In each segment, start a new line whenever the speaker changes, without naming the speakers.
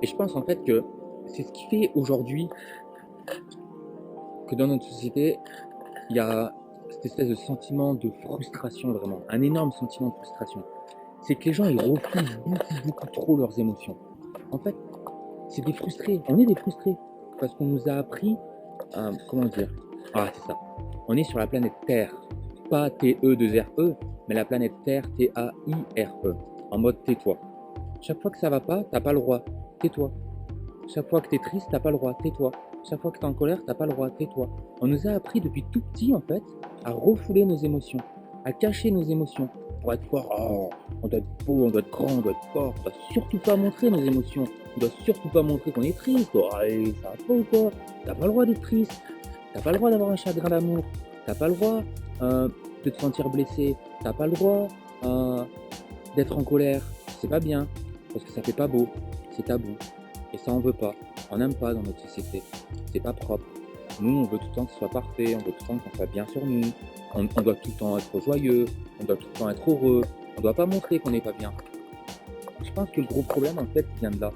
Et je pense en fait que c'est ce qui fait aujourd'hui que dans notre société, il y a cette espèce de sentiment de frustration vraiment, un énorme sentiment de frustration. C'est que les gens, ils refusent beaucoup trop leurs émotions. En fait, c'est des frustrés, on est des frustrés parce qu'on nous a appris, comment dire? Ah, c'est ça. On est sur la planète Terre, pas T-E-2-R-E, mais la planète Terre, T-A-I-R-E, en mode tais-toi. Chaque fois que ça va pas, t'as pas le droit, tais-toi. Chaque fois que t'es triste, t'as pas le droit, tais-toi. Chaque fois que t'es en colère, t'as pas le droit, tais-toi. On nous a appris depuis tout petit, en fait, à refouler nos émotions, à cacher nos émotions. Pour être fort, oh, on doit être beau, on doit être grand, on doit être fort. On doit surtout pas montrer nos émotions. On doit surtout pas montrer qu'on est triste. Oh, allez, ça va pas ou quoi? T'as pas le droit d'être triste. T'as pas le droit d'avoir un chagrin d'amour. T'as pas le droit de te sentir blessé. T'as pas le droit d'être en colère. C'est pas bien, parce que ça fait pas beau. C'est tabou. Et ça, on veut pas. On n'aime pas dans notre société. C'est pas propre. Nous, on veut tout le temps que ce soit parfait. On veut tout le temps qu'on soit bien sur nous. On doit tout le temps être joyeux. On doit tout le temps être heureux. On doit pas montrer qu'on n'est pas bien. Je pense que le gros problème, en fait, il vient de là.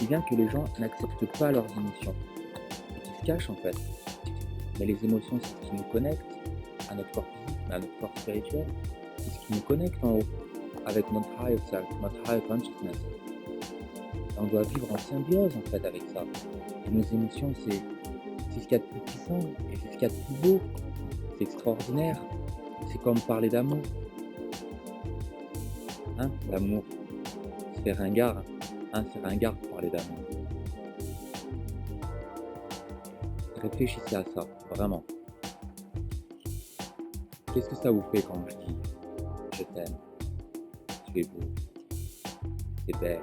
Il vient que les gens n'acceptent pas leurs émotions. Et qu'ils se cachent, en fait. Mais les émotions, c'est ce qui nous connecte à notre corps physique, à notre corps spirituel. C'est ce qui nous connecte en haut, avec notre higher self, notre higher consciousness. On doit vivre en symbiose en fait avec ça. Et nos émotions, c'est ce qu'il y a de plus puissant, et c'est ce qu'il y a de plus beau. C'est extraordinaire. C'est comme parler d'amour. Hein, l'amour. C'est ringard. Hein, c'est ringard de parler d'amour. Réfléchissez à ça, vraiment. Qu'est-ce que ça vous fait quand je dis je t'aime, tu es beau, tu es belle,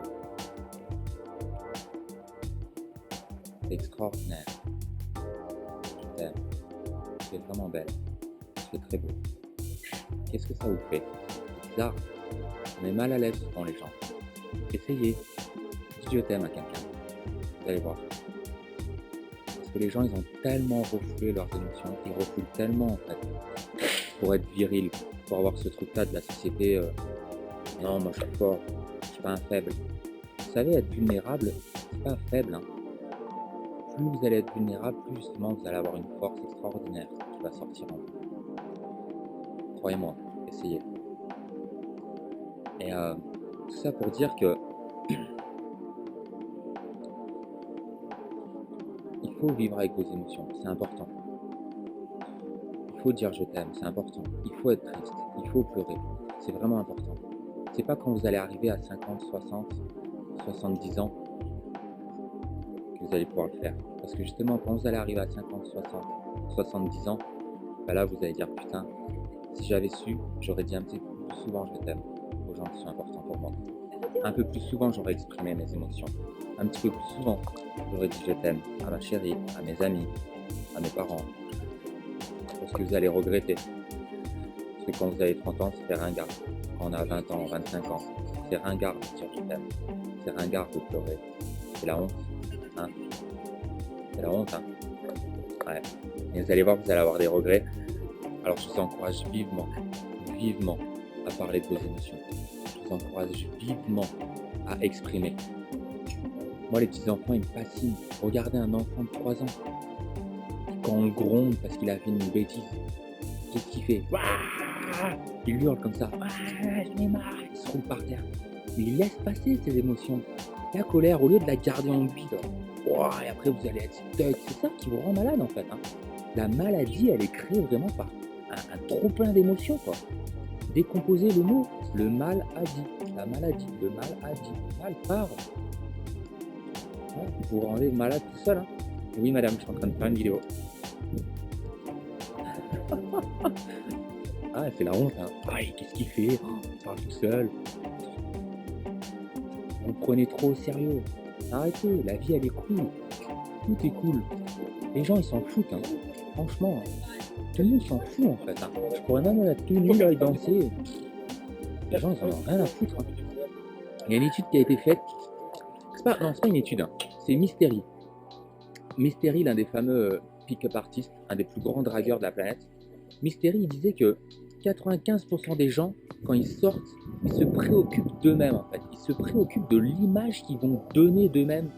c'est extraordinaire, je t'aime, tu es vraiment belle, tu es très beau. Qu'est-ce que ça vous fait? C'est bizarre. On est mal à l'aise devant les gens. Essayez. Dites je t'aime à quelqu'un. Vous allez voir. Parce que les gens, ils ont tellement refoulé leurs émotions. Ils refoulent tellement, en fait, pour être viril, pour avoir ce truc-là de la société. Non, moi, je suis fort. Je suis pas un faible. Vous savez, être vulnérable, c'est pas faible. Hein. Plus vous allez être vulnérable, plus justement, vous allez avoir une force extraordinaire qui va sortir en vous. Croyez-moi. Essayez. Et tout ça pour dire que il faut vivre avec vos émotions, c'est important. Il faut dire je t'aime, c'est important. Il faut être triste, il faut pleurer, c'est vraiment important. C'est pas quand vous allez arriver à 50, 60, 70 ans que vous allez pouvoir le faire. Parce que justement, quand vous allez arriver à 50, 60, 70 ans, bah là vous allez dire putain, si j'avais su, j'aurais dit un petit peu plus souvent je t'aime aux gens qui sont importants pour moi. Un peu plus souvent j'aurais exprimé mes émotions. Un petit peu plus souvent j'aurais dit je t'aime à ma chérie, à mes amis, à mes parents. Parce que vous allez regretter. Parce que quand vous avez 30 ans, c'est ringard. Quand on a 20 ans, 25 ans, c'est ringard de dire je t'aime. C'est ringard de pleurer. C'est la honte. Hein, c'est la honte. Hein. Ouais. Et vous allez voir, vous allez avoir des regrets. Alors je vous encourage vivement, vivement à parler de vos émotions. Je vous encourage vivement à exprimer. Moi, les petits enfants, ils me fascinent. Regardez un enfant de 3 ans. Quand on le gronde parce qu'il a fait une bêtise, qu'est-ce qu'il fait? Il hurle comme ça. J'en ai marre. Il se roule par terre. Mais il laisse passer ses émotions. La colère, au lieu de la garder en lui, et après vous allez être stuck. C'est ça qui vous rend malade en fait. Hein. La maladie, elle est créée vraiment par un trop plein d'émotions, quoi. Décomposer le mot, le mal a dit, la maladie, le mal a dit, le mal part. Ouais, vous vous rendez malade tout seul. Hein. Oui madame, je suis en train de faire une vidéo. Ah, c'est la honte, hein. Qu'est-ce qu'il fait? Il parle tout seul. Vous le prenez trop au sérieux. Arrêtez, la vie elle est cool. Tout est cool. Les gens ils s'en foutent, hein. Franchement. Tout le monde s'en fout en fait. Hein. Je pourrais même être tout nu là et danser. Les gens ils en ont rien à foutre. Hein. Il y a une étude qui a été faite. C'est pas une étude, hein. C'est Mystery. Mystery, l'un des fameux pick-up artistes, un des plus grands dragueurs de la planète. Mystery, il disait que 95% des gens, quand ils sortent, ils se préoccupent d'eux-mêmes en fait. Ils se préoccupent de l'image qu'ils vont donner d'eux-mêmes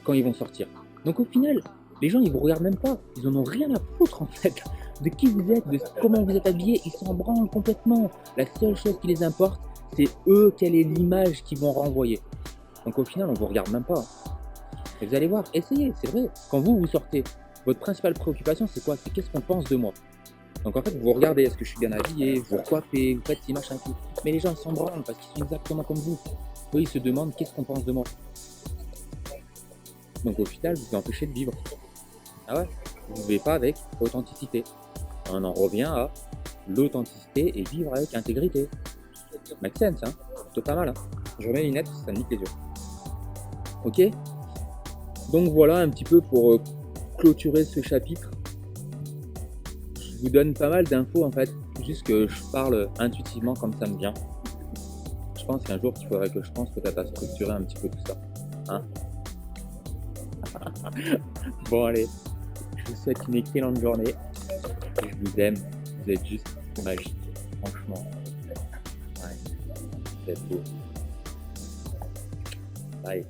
quand ils vont sortir. Donc au final, les gens, ils vous regardent même pas. Ils en ont rien à foutre, en fait, de qui vous êtes, de comment vous êtes habillé. Ils s'en branlent complètement. La seule chose qui les importe, c'est eux, quelle est l'image qu'ils vont renvoyer. Donc au final, on vous regarde même pas. Et vous allez voir, essayez, c'est vrai. Quand vous sortez, votre principale préoccupation, c'est quoi? C'est qu'est-ce qu'on pense de moi? Donc en fait, vous regardez, est-ce que je suis bien habillé, vous recoiffez, vous faites ci, machin, tout. Mais les gens, ils s'en branlent parce qu'ils sont exactement comme vous. Eux, ils se demandent qu'est-ce qu'on pense de moi. Donc au final, vous vous empêchez de vivre. Ah ouais, vous ne vivez pas avec authenticité. On en revient à l'authenticité et vivre avec intégrité. Make sense, hein? Plutôt pas mal, hein? Je remets les lunettes, ça me nique les yeux. Ok? Donc voilà un petit peu pour clôturer ce chapitre. Je vous donne pas mal d'infos en fait, juste que je parle intuitivement comme ça me vient. Je pense qu'un jour il faudrait que je pense peut-être à structurer un petit peu tout ça. Hein? Bon allez, je vous souhaite une excellente journée. Je vous aime, vous êtes juste magique, franchement. Ouais, vous êtes beau. Bye.